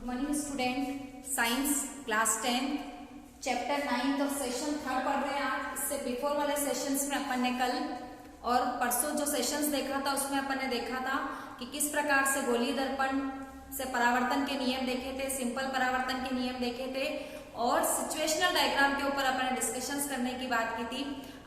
Good morning student, science class 10 chapter 9 और session 3 पढ़ रहे हैं आप। इससे बिफोर वाले सेशंस में अपन ने कल और परसों जो सेशंस देखा था उसमें अपन ने देखा था कि किस प्रकार से गोलीय दर्पण से परावर्तन के नियम देखे थे, सिंपल परावर्तन के नियम देखे थे और सिचुएशनल डायग्राम के ऊपर अपन ने डिस्कशंस करने की बात की थी।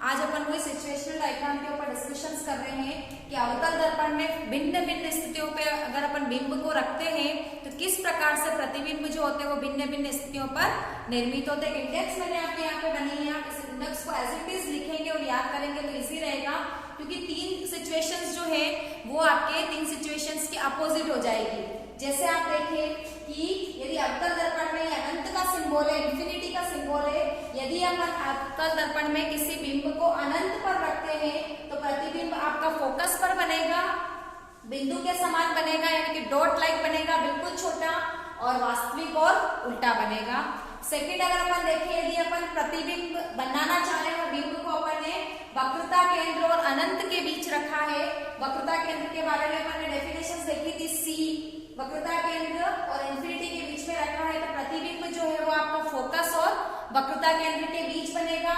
आज अपन वही सिचुएशनल डायग्राम के ऊपर डिस्कशंस कर रहे हैं कि अवतल दर्पण में भिन्न भिन्न स्थितियों पे अगर अपन बिंब को रखते हैं तो किस प्रकार से प्रतिबिंब जो होते हैं वो भिन्न भिन्न स्थितियों पर निर्मित होते हैं। इंडेक्स मैंने आपके यहाँ पे बनाई है, आप इस इंडेक्स को एज इट इज लिखेंगे और याद करेंगे तो इजी रहेगा, क्योंकि तीन सिचुएशंस जो है वो आपके तीन सिचुएशंस के अपोजिट हो जाएगी। जैसे आप देखें कि यदि अवतल दर्पण में अनंत का सिंबल है, इंफिनिटी का सिंबल है, यदि अपन अवतल दर्पण में किसी बिंब को अनंत पर रखते हैं तो प्रतिबिंब आपका फोकस पर बनेगा, बिंदु के समान बनेगा, यानी कि डॉट लाइक बनेगा, बिल्कुल छोटा, और वास्तविक और उल्टा बनेगा। सेकेंड अगर अपन देखें, यदि अपन प्रतिबिंब बनाना चाह रहे हैं, बिंब को अपन ने वक्रता केंद्र और अनंत के बीच रखा है। वक्रता केंद्र के बारे में अपन ने डेफिनेशंस देखी थी, सी वक्रता केंद्र और इंफिनिटी के बीच में रखा है तो प्रतिबिंब जो है वो आपका फोकस और वक्रता केंद्र के बीच बनेगा,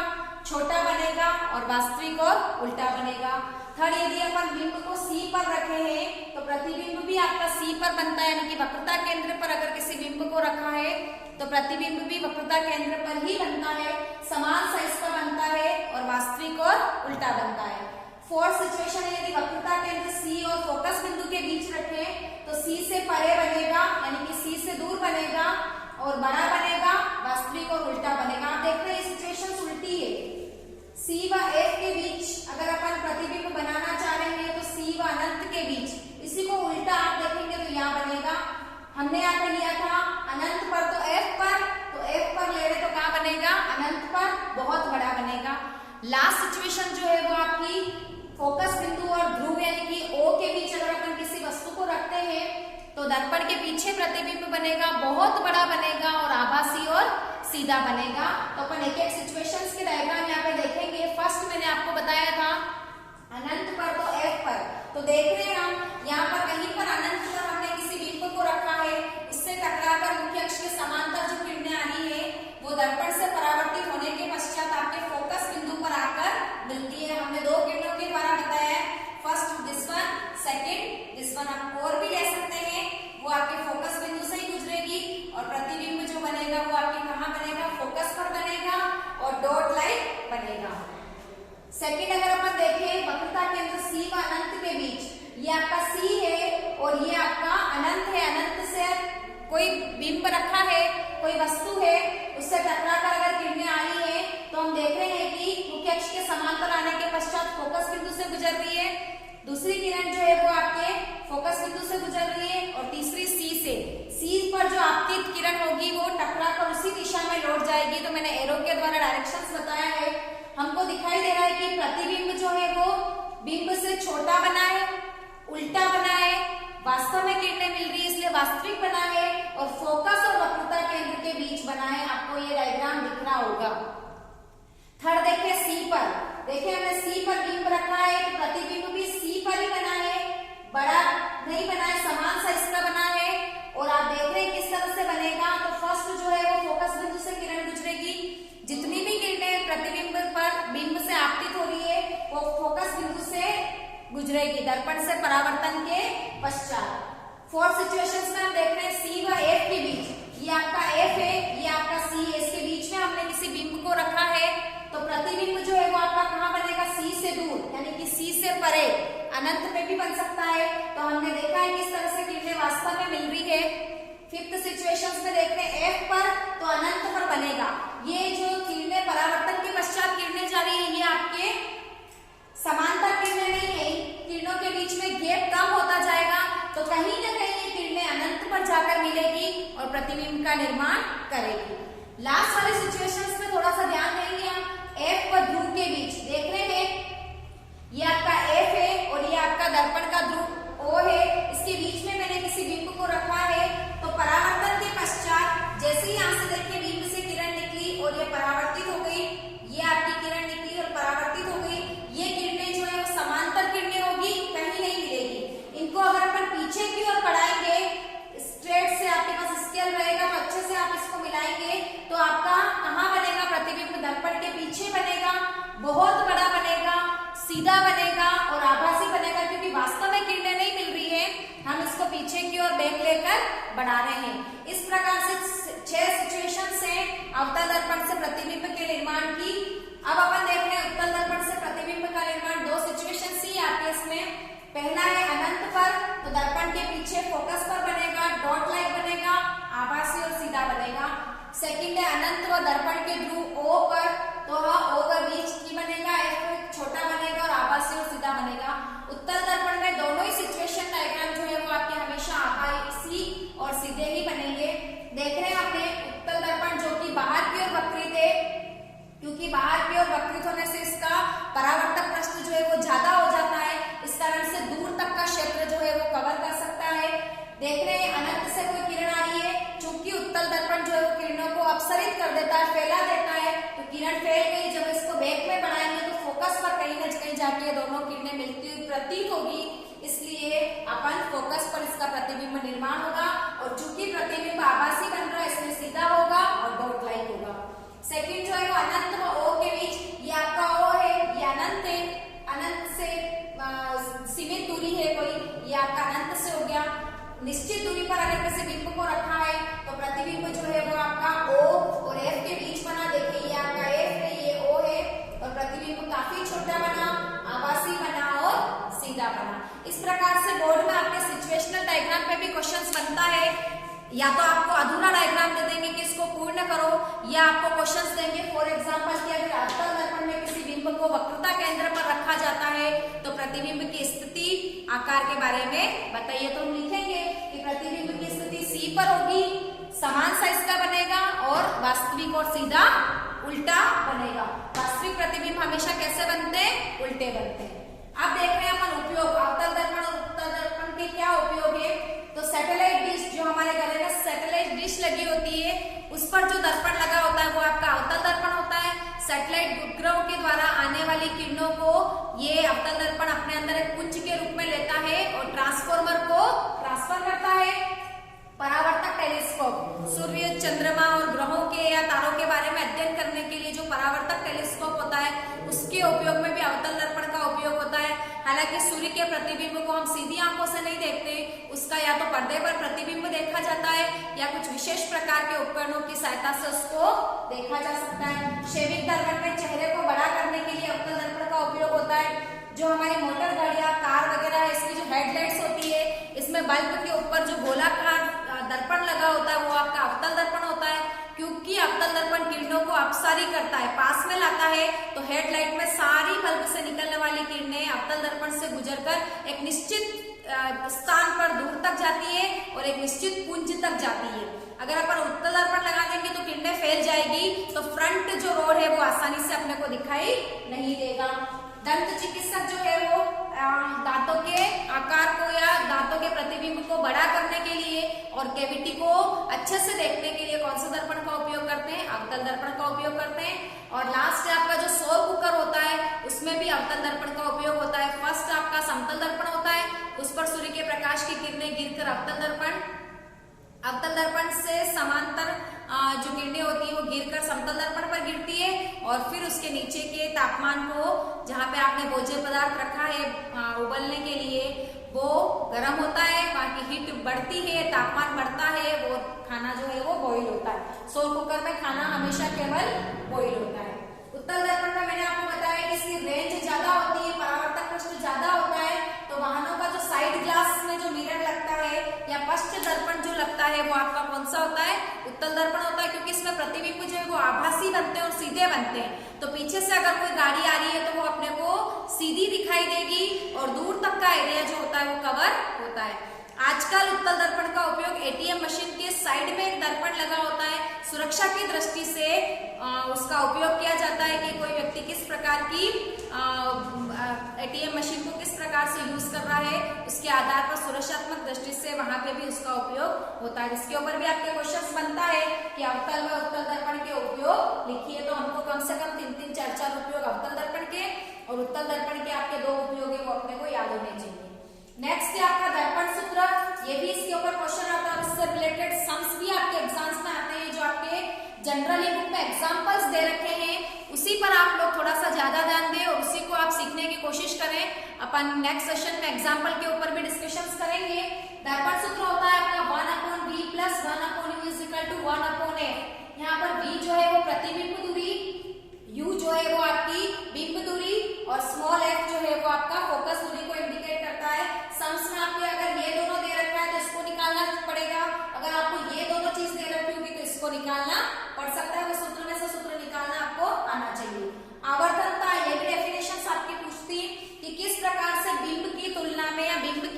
छोटा बनेगा और वास्तविक और उल्टा बनेगा। थर्ड, यदि अपन बिंब को सी पर रखे हैं तो प्रतिबिंब भी आपका सी पर बनता है, यानी कि वक्रता केंद्र पर अगर किसी बिंब को रखा है तो प्रतिबिंब भी वक्रता केंद्र पर ही बनता है, समान साइज का बनता है और वास्तविक और उल्टा बनता है। फोर्थ सिचुएशन है, यदि वक्रता केंद्र सी और फोकस बिंदु के बीच रखे तो सी से परे बनेगा, यानी कि सी से दूर बनेगा और बड़ा बनेगा, वास्तविक और उल्टा बनेगा। आप देख रहे हैं सिचुएशन उल्टी है। सी व एफ के बीच अगर अपन प्रतिबिंब बनाना चाह रहे हैं तो सी व अनंत के बीच, इसी को उल्टा आप देखेंगे तो यहाँ बनेगा। हमने यहाँ पे लिया था अनंत पर तो एफ पर ले रहे तो कहाँ बनेगा, अनंत पर, बहुत बड़ा बनेगा। लास्ट सिचुएशन जो है वो आपकी फोकस बिंदु और ध्रुव यानी कि ओ के बीच अगर अपन किसी वस्तु को रखते हैं तो दर्पण के पीछे प्रतिबिंब बनेगा, बहुत बड़ा बनेगा और आभासी और सीधा बनेगा। तो अपन एक एक सिचुएशंस के डायग्राम यहाँ पे देखेंगे। फर्स्ट मैंने आपको बताया था अनंत पर तो एफ पर, तो देख रहे हैं हम यहाँ पर कहीं पर अनंत पर हमने किसी बिंब को रखा है, इससे टकराकर मुख्य अक्ष के समांतर जो किरणें आ रही है वो दर्पण से परावर्तित होने के पश्चात आपके फोकस बिंदु पर आकर मिलती है। हमने दो किरणों के द्वारा बताया है, first this one, second this one. आप और भी ले सकते हैं, वो आपके फोकस बिंदु से ही गुजरेगी और प्रतिबिंब जो बनेगा वो आपके कहाँ बनेगा, फोकस पर बनेगा और डॉट लाइक बनेगा। सेकेंड अगर अपन देखें वक्रता केंद्र सी व अनंत के बीच, ये आपका सी है और ये आपका अनंत है। अनंत से कोई बिंब रखा है, कोई वस्तु है, उससे टकराकर अगर किरणें आ रही है तो हम देख रहे हैं कि मुख्य अक्ष के समांतर आने के पश्चात फोकस बिंदु से गुजर रही है, दूसरी किरण जो है वो आपके फोकस बिंदु से गुजर रही है और तीसरी सी से। सी पर जो आपतित किरण होगी वो टकराकर उसी दिशा में लौट जाएगी। तो मैंने एरो के द्वारा डायरेक्शंस बताया है, हमको दिखाई दे रहा है कि प्रतिबिंब जो है वो बिंब से छोटा बना है, उल्टा बना है, वास्तव में किरणें मिल रही है इसलिए वास्तविक बना है और फोकस और वक्रता केंद्र के बीच बना है। आपको ये डायग्राम दिख रहा होगा। थर्ड देखिए सी पर, देखिए हमने सी पर बिंब रखा है तो प्रतिबिंब भी सी पर ही बना है, बड़ा नहीं बना है, समान साइज का बना है। और आप देख रहे हैं किस तरह से बनेगा, तो फर्स्ट जो है वो फोकस बिंदु से किरण गुजरेगी, जितनी भी किरणें प्रतिबिंब पर बिंब से आपतित हो रही है वो फोकस बिंदु से गुजरेगी दर्पण से परावर्तन के पश्चात। फोर्थ सिचुएशंस में हम देख रहे हैं सी व एफ के बीच, ये आपका एफ है, ये आपका सी है, इसके बीच में हमने किसी बिंब को रखा है तो प्रतिबिंब जो है वो आपका कहाँ बनेगा, सी से दूर, यानी कि सी से परे, अनंत में भी बन सकता है। तो हमने देखा है किस तरह से किरणें वास्तव में मिल रही है। फिफ्थ सिचुएशंस में देख रहे हैं एफ पर तो अनंत पर बनेगा, ये जो किरणें परावर्तन के पश्चात किरणें जा रही है ये आपके समांतर किरणें नहीं है, किरणों के बीच में गैप कम होता जाएगा तो कहीं ना कहीं ये किरणें अनंत पर जाकर मिलेगी और प्रतिबिंब का निर्माण करेगी। लास्ट वाले सिचुएशंस में थोड़ा सा ध्यान देंगे हम, एफ व ध्रुव के बीच देख रहे हैं ये आपका एफ है और ये आपका दर्पण का ध्रुव ओ है, इसके बीच में मैंने किसी बिंब को रखा है तो परावर्तन के पश्चात जैसे ही यहाँ से देखिए बिंब से किरण निकली और ये परावर्तित हो गई, ये आपकी किरण निकली और परावर्तित हो गई, ये किरणें जो है वो समांतर किरणें होगी, कहीं नहीं मिलेगी। इनको अगर अपन पीछे की ओर बढ़ाएंगे, स्ट्रेट से आपके पास स्केल पहला है अनंत पर, तो दर्पण के पीछे फोकस पर बनेगा, डॉट लाइक बनेगा, आभासी और सीधा बनेगा। सेकंड है अनंत व दर्पण के ध्रुव O पर, तो ओ व बीच की बनेगा, एक छोटा बनेगा और आभासी और सीधा बनेगा। उत्तल दर्पण में दोनों ही सिचुएशन डायग्राम जो है वो आपके हमेशा आभासी और सीधे ही बनेंगे। देख रहे हैं आपने उत्तल दर्पण जो कि बाहर की ओर वक्रित है, क्योंकि बाहर की ओर वक्रित होने से इसका परावर्तक पृष्ठ जो है वो ज्यादा हो जाता है, इस कारण से दूर तक का क्षेत्र जो है वो कवर कर सकता है। देख रहे हैं अनंत से कोई किरण आ रही है, चूंकि उत्तल दर्पण जो है वो किरणों को अपसरित कर देता है, फैला देता है, तो किरण फैल गई, जब इसको बैक में बढ़ाएंगे तो फोकस पर कहीं न कहीं जाके दोनों किरणें मिलती हुई प्रतीत होगी, इसलिए अपन फोकस पर इसका प्रतिबिंब निर्माण होगा। और चूंकि प्रतिबिंब आभासी बन रहा है इसलिए सीधा होगा और डॉट लाइक होगा। सेकंड जो है वो अनंत व O के बीच, ये आपका O है, ये अनंत है, अनंत से सीमित दूरी है कोई, ये आपका अनंत से हो गया। निश्चित दूरी पर अगर किसी बिंब को रखा है तो प्रतिबिंब जो है वो आपका O और F के बीच बना। देखिए ये आपका F है, ये O है, और प्रतिबिंब काफी छोटा बना, आभासी बना और सीधा बना। इस प्रकार से बोर्ड में आपके सिचुएशनल डायग्राम पे भी क्वेश्चंस बनता है, या तो आपको अधूरा डायग्राम दे देंगे कि इसको पूर्ण करो, या आपको क्वेश्चंस देंगे फॉर एग्जांपल कि अगर अवतल दर्पण में किसी बिंब को वक्रता केंद्र पर रखा जाता है तो प्रतिबिंब की स्थिति आकार के बारे में बताइए। तो हम लिखेंगे कि प्रतिबिंब की स्थिति C पर होगी, समान साइज का बनेगा और वास्तविक और सीधा उल्टा बनेगा। वास्तविक प्रतिबिंब हमेशा कैसे बनते हैं? उल्टे बनते हैं। अब देख रहे हैं अपन उपयोग, अवतल दर्पण और उत्तल दर्पण के क्या उपयोग है। तो सैटेलाइट डिश जो हमारे घर में सैटेलाइट डिश लगी होती है, उस पर जो दर्पण लगा होता है वो आपका अवतल दर्पण होता है। सैटेलाइट उपग्रहों के द्वारा आने वाली किरणों को ये अवतल दर्पण अपने अंदर एक पुंज के रूप में लेता है और ट्रांसफॉर्मर को ट्रांसफर करता है। परावर्तक टेलीस्कोप, सूर्य, चंद्रमा और ग्रहों के या तारों के बारे में अध्ययन करने के लिए जो परावर्तक टेलीस्कोप होता है उसके उपयोग में भी अवतल दर्पण का उपयोग होता है। हालांकि सूर्य के प्रतिबिंब को हम सीधी आंखों से नहीं देखते, उसका या तो पर्दे पर प्रतिबिंब देखा जाता है या कुछ विशेष प्रकार के उपकरणों की सहायता से उसको देखा जा सकता है। शेविक दर्पण में चेहरे को बड़ा करने के लिए अवतल दर्पण का उपयोग होता है। जो हमारी मोटर गाड़ियां, कार वगैरह है, इसकी जो हेडलाइट्स होती है, इसमें बल्ब के ऊपर जो गोलाकार दर्पण लगा होता है वो आपका अवतल दर्पण होता है। क्योंकि अवतल दर्पण किरणों को अपसारी करता है, पास में लाता है, तो हेडलाइट में सारी बल्ब से निकलने वाली किरणें अवतल दर्पण से गुजरकर एक निश्चित स्थान पर दूर तक जाती है और एक निश्चित पुंज तक जाती है। अगर अपन उत्तल दर्पण लगा देंगे तो किरणें फैल जाएगी, तो फ्रंट जो रोड है वो आसानी से अपने को दिखाई नहीं देगा। दंत चिकित्सक जो है वो दांतों के आकार को या दांतों के प्रतिबिंब को बड़ा करने के लिए और कैविटी को अच्छे से देखने के लिए कौन सा दर्पण का उपयोग करते हैं? अवतल दर्पण का उपयोग करते हैं। और लास्ट है आपका जो सौर कुकर होता है, उसमें भी अवतल दर्पण का उपयोग होता है। फर्स्ट आपका समतल दर्पण होता है, उस पर सूर्य के प्रकाश की किरणें गिरकर अवतल दर्पण से समांतर जो किरणें होती है वो गिरकर समतल दर्पण पर गिरती है और फिर उसके नीचे के तापमान को, जहाँ पे आपने भोज्य पदार्थ रखा है उबलने के लिए, वो गर्म होता है, वहाँ की हीट बढ़ती है, तापमान बढ़ता है, वो खाना जो है वो बॉईल होता है। सौर कुकर में खाना हमेशा केवल बॉईल होता है। उत्तल दर्पण में मैंने आपको बताया कि इसकी रेंज ज्यादा होती है, परावर्तक पृष्ठ ज्यादा होता है, तो वाहनों का जो साइड ग्लास में जो मिरर लगता है या पश्च दर्पण जो लगता है वो आपका कौन सा होता है? उत्तल दर्पण होता है, क्योंकि इसमें प्रतिबिंब जो है वो आभासी बनते हैं और सीधे बनते हैं। तो पीछे से अगर कोई गाड़ी आ रही है तो वो अपने को सीधी दिखाई देगी और दूर तक का एरिया जो होता है वो कवर होता है। आजकल उत्तल दर्पण का उपयोग एटीएम मशीन के साइड में एक दर्पण लगा होता है, सुरक्षा की दृष्टि से उसका उपयोग किया जाता है कि कोई व्यक्ति किस प्रकार की एटीएम मशीन को किस प्रकार से यूज कर रहा है, उसके आधार पर सुरक्षात्मक दृष्टि से वहां पे भी उसका उपयोग होता है। जिसके ऊपर भी आपके क्वेश्चन बनता है कि अवतल व उत्तल दर्पण के उपयोग लिखिए, तो हमको कम से कम 3-3, 4-4 उपयोग अवतल दर्पण के और उत्तल दर्पण के आपके 2 उपयोग है वो अपने को याद होने चाहिए। नेक्स्ट है आपका दर्पण सूत्र, ये भी इसके ऊपर क्वेश्चन आता है, इससे रिलेटेड सम्स भी आपके एग्जाम्स में आते हैं। जो आपके जनरली बुक में एग्जांपल्स दे रखे हैं उसी पर आप लोग थोड़ा सा ज्यादा ध्यान दें और उसी को आप सीखने की कोशिश करें। अपन नेक्स्ट सेशन में एग्जांपल के ऊपर भी डिस्कशंस करेंगे। दर्पण सूत्र होता है आपका 1/v + 1/u = 1/a। यहाँ पर v जो है वो प्रतिबिंब दूरी, u जो है वो आपकी बिंब दूरी और स्मॉल f जो है वो आपका फोकस दूरी को इंडिकेट करता है।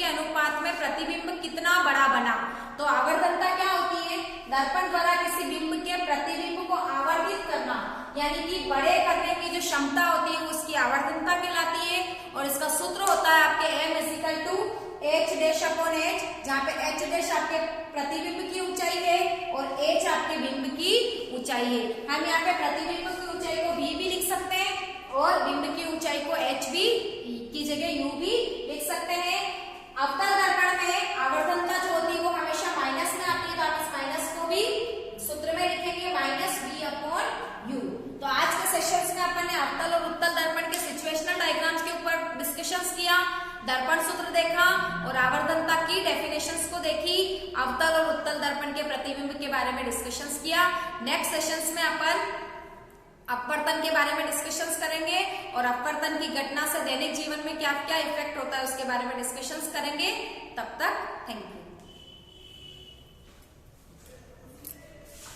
के अनुपात में प्रतिबिंब कितना बड़ा बना। तो आवर्धनता क्या होती है, दर्पण द्वारा किसी बिंब के प्रतिबिंब को आवर्धित करना, यानी कि बड़े करने की जो क्षमता होती है उसकी आवर्धनता कहलाती है। और इसका सूत्र होता है आपके m equal to h dash upon h, जहाँ पे h डैश आपके प्रतिबिंब की ऊंचाई है और h आपके बिंब की ऊंचाई है। हम यहाँ पे प्रतिबिंब की ऊंचाई को v भी लिख सकते हैं और बिंब की ऊंचाई को h भी की जगह u भी लिख सकते हैं। अवतल दर्पण में आवर्धनता जो होती है वो हमेशा माइनस में आती है, तो आप इस माइनस को भी सूत्र में लिखेंगे माइनस v अपॉन u। तो आज के सेशंस में अपन ने अवतल और उत्तल दर्पण के सिचुएशनल डायग्राम्स के ऊपर डिस्कशंस किया, दर्पण सूत्र देखा और आवर्धनता की डेफिनेशंस को देखी, अवतल और उत्तल दर्पण के प्रतिबिंब के बारे में डिस्कशंस किया। नेक्स्ट सेशंस में अपन अपवर्तन के बारे में डिस्कशंस करेंगे और अपवर्तन की घटना से दैनिक जीवन में क्या क्या इफेक्ट होता है उसके बारे में डिस्कशंस करेंगे। तब तक थैंक यू।